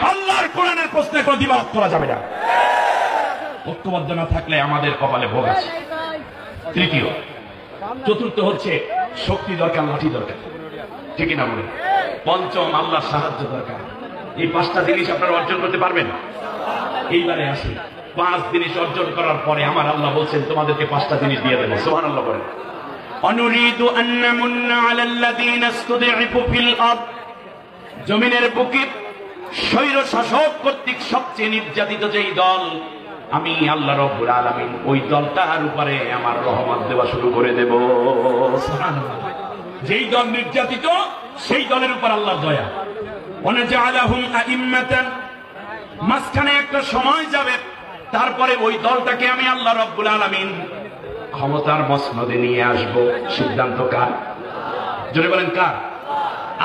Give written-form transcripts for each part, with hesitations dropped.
আল্লাহর কোরআনের প্রশ্নে কোনো দ্বিমত করা যাবে না। ঐক্যবদ্ধ না থাকলে আমাদের কপালে ভোগ আছে। তৃতীয়, চতুর্থ হচ্ছে শক্তি দরকার, লাঠি দরকার, ঠিক না বলে? পঞ্চম, আল্লাহর সাহায্য দরকার। এই পাঁচটা জিনিস আপনারা অর্জন করতে পারবেন। এইবারে আসি, 5 জিনিস অর্জন করার পরে আমার আল্লাহ বলছেন তোমাদেরকে 5টা জিনিস দিয়ে দেবো। সুবহানাল্লাহ বলেন। অনুরিদু আন নামুন্না আলাল্লাযীনা ইসতুদঈফু ফিল আরদ, জমিনের বুকে স্বৈর শাসক কর্তৃক সবচেয়ে নির্যাতিত যেই দল, আমি আল্লাহ রাব্বুল আলামিন ওই দলটার উপরে আমার রহমত দেওয়া শুরু করে দেব। সুবহানাল্লাহ। যেই দল নির্যাতিত সেই দলের উপর আল্লাহর দয়া। ওয়ানাজআলাহুম আইম্মাতান, মাঝখানে একটা সময় যাবে, তারপরে ওই দলটাকে আমি আল্লাহ রাব্বুল আলামিন ক্ষমতার মসনদে নিয়ে আসব। সিদ্ধান্ত কার? জোরে বলেন কার?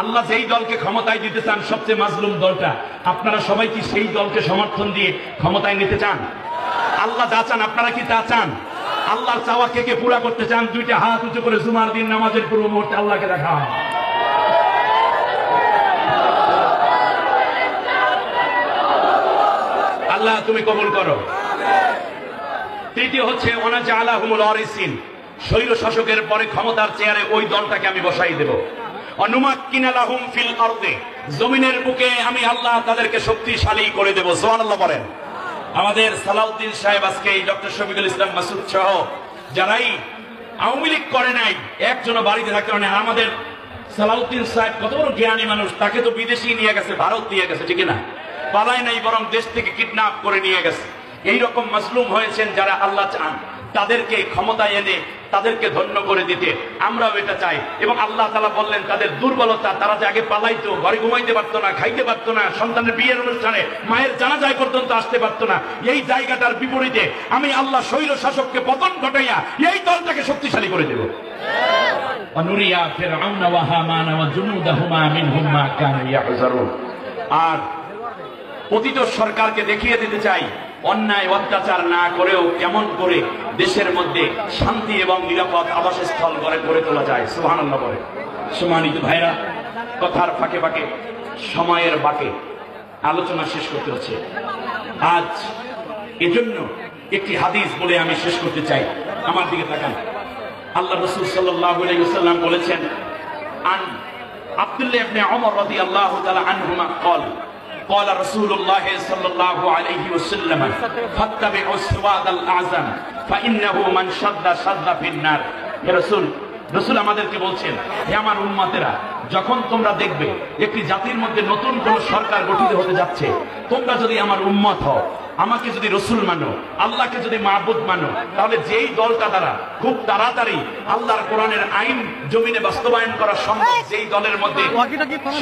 আল্লাহ যেই দলকে ক্ষমতায় দিতে চান, সবচেয়ে মাজলুম দলটা, আপনারা সবাই কি সেই দলকে সমর্থন দিয়ে ক্ষমতায় নিতে চান? আল্লাহ যা চান আপনারা কি তা চান? আল্লাহর চাওয়া কে কে পুরা করতে চান? 2টা হাত উঁচু করে জুমার দিন নামাজের পূর্ব মুহূর্তে আল্লাহকে দেখা। আল্লাহ তুমি কবুল করো। তৃতীয় হচ্ছে ওয়ানাজআলাহুমুল ওয়ারিসিন, স্বৈর শাসকের পরে ক্ষমতার চেয়ারে ওই দলটাকে আমি বসাই দেব। অনুমাক্কিনা লাহুম ফিল আরদে, জমিনের বুকে আমি আল্লাহ তাদেরকে শক্তিশালী করে দেব। সুবহানাল্লাহ বলেন। আমাদের সালাউদ্দিন সাহেব আজকে এই ডক্টর শফিকুল ইসলাম মাসুদ সহ যারাই আওয়ামী লীগ করে নাই, একজনও বাড়িতে থাকতে পারে না। আমাদের সালাউদ্দিন সাহেব কত বড় জ্ঞানী মানুষ, তাকে তো বিদেশি নিয়ে গেছে, ভারত নিয়ে গেছে, ঠিক না? পালায় নাই, বরং দেশ থেকে কিডন্যাপ করে নিয়ে গেছে। এইরকম মাজলুম হয়েছেন যারা আল্লাহ চান তাদেরকে ক্ষমতায় এনে তাদেরকে ধন্য করে দিতে, আমরাও এটা চাই। এবং আল্লাহ তাআলা বললেন তাদের দুর্বলতা, তারা যে আগে পালাইতো, ঘরে ঘুমাইতে পারতো না, খাইতে পারতো না, সন্তানের বিয়ের অনুষ্ঠানে মায়ের জানাজায় পর্যন্ত আসতে পারতো না, এই জায়গাটার বিপরীতে আমি আল্লাহ স্বৈর শাসককে পতন ঘটাইয়া এই দলটাকে শক্তিশালী করে দেব। অনুরিয়া ফিরআউনা ওয়া হামানা ওয়া জুনুদাহুমা মিনহুম মা কানু ইয়াহজারুন। আর পতিত সরকারকে দেখিয়ে দিতে চাই অন্যায় অত্যাচার না করেও কেমন করে দেশের মধ্যে শান্তি এবং নিরাপদ আবাসস্থল গড়ে তোলা যায়। সুবহানাল্লাহ বলে। সম্মানিত ভাইরা, কথার ফাঁকে ফাঁকে সময়ের বাঁকে আলোচনা শেষ করতে হচ্ছে আজ। এজন্য একটি হাদিস বলে আমি শেষ করতে চাই। আমার দিকে তাকান। আল্লাহ রাসূল সাল্লাল্লাহু আলাইহি ওয়াসাল্লাম বলেছেন, আন আব্দুল্লাহ ইবনে ওমর রাদিয়াল্লাহু তাআলা আনহুমা قال قال رسول الله صلى الله عليه وسلم فاتبعوا السواد الأعظم فإنه من شد شد في النار। রসুল আমাদেরকে বলছেন, হে আমার উম্মতেরা, যখন তোমরা দেখবে একটি জাতির মধ্যে নতুন কোন সরকার গঠিত হতে যাচ্ছে, তোমরা যদি আমার উম্মত হও, আমাকে যদি রসুল মানো, আল্লাহকে যদি মাবুদ মানো, তাহলে যেই দলটা দ্বারা খুব তাড়াতাড়ি আল্লাহর কোরআনের আইন জমিনে বাস্তবায়ন করা সম্ভব, যেই দলের মধ্যে,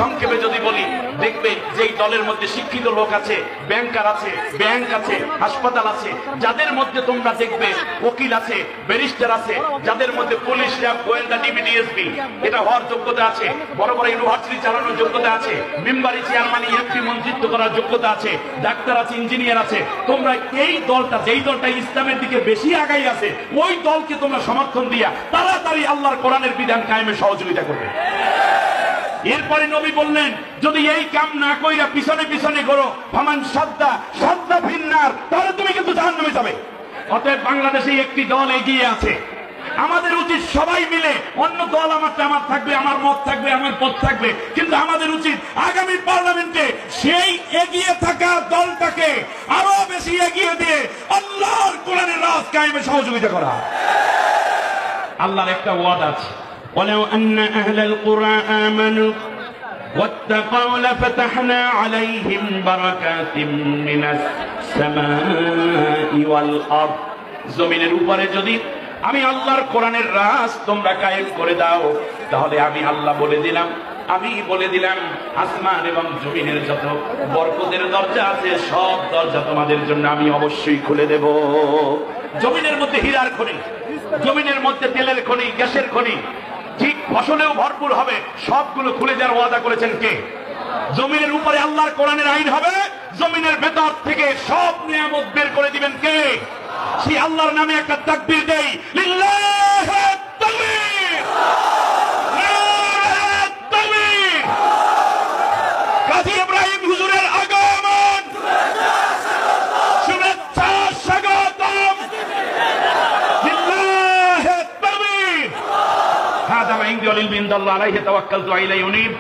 সংক্ষেপে যদি বলি, দেখবে যেই দলের মধ্যে শিক্ষিত লোক আছে, ব্যাংকার আছে, ব্যাংক আছে, হাসপাতাল আছে, যাদের মধ্যে তোমরা দেখবে উকিল আছে, ব্যারিস্টার আছে, যাদের মধ্যে পুলিশ, র্যাব, গোয়েন্দা, ডিবি, ডিএসপি এটা হওয়ার যোগ্যতা আছে, বড় বড় ইউনিভার্সিটি চালানোর যোগ্যতা আছে, মেম্বারি, চেয়ারম্যান, এমপি মন্ত্রিত্ব করার যোগ্যতা আছে, ডাক্তার আছে, ইঞ্জিনিয়ার আছে, তোমরা এই দলটা, যেই দলটা ইসলামের দিকে বেশি আগাই আছে, ওই দলকে তোমরা সমর্থন দিয়া তাড়াতাড়ি আল্লাহর কোরআনের বিধান কায়েমে সহযোগিতা করবে। এরপরে নবী বললেন, যদি এই কাম না কইরা পিছনে পিছনে করো, ফামান সাদ্দা সাদ্দা ফিন্নার, তাহলে তুমি কিন্তু জাহান্নামে যাবে। অতএব বাংলাদেশে একটি দল এগিয়ে আছে, আমাদের উচিত সবাই মিলে, অন্য দল আমারটা আমার থাকবে, আমার মত থাকবে, আমার পথ থাকবে, কিন্তু আমাদের উচিত আগামী পার্লামেন্টে সেই এগিয়ে থাকা দলটাকে আরো বেশি এগিয়ে দিয়ে আল্লাহর কোরআনের রাজ কায়েমে সহযোগিতা করা। আল্লাহর একটা ওয়াদা আছে, ওয়ালাউ আন্না আহলাল কুরআন আমানু ওয়াত্তাকাউ লাফাতাহনা আলাইহিম বারাকাতিম মিনাস সামাই ওয়াল আরদ। জমিনের উপরে যদি আমি আল্লাহর কোরআনের রাজ তোমরা কায়েম করে দাও, তাহলে আমি আল্লাহ বলে দিলাম, আমি বলে দিলাম, আসমান এবং জমিনের যত বরকতের দরজা আছে, সব দরজা তোমাদের জন্য আমি অবশ্যই খুলে দেব। জমিনের মধ্যে হীরার খনি, জমিনের মধ্যে তেলের খনি, গ্যাসের খনি, ঠিক ফসলেও ভরপুর হবে, সবগুলো খুলে দেওয়ার ওয়াদা করেছেন কে? জমিনের উপরে আল্লাহর কোরআনের আইন হবে, জমিনের ভেতর থেকে সব নিয়ামত বের করে দিবেন কে? সেই আল্লাহর নামে একটা তাকবীর দেই, লিল্লাহি তাকবীর, নারে তাকবীর। কাজী ইব্রাহিম হুজুরের আগমন। হাযা মা ইনদি ওয়াল ইলমু ইনদাল্লাহ আলাইহি তাওয়াক্কালতু ওয়া ইলাইহি উনীব।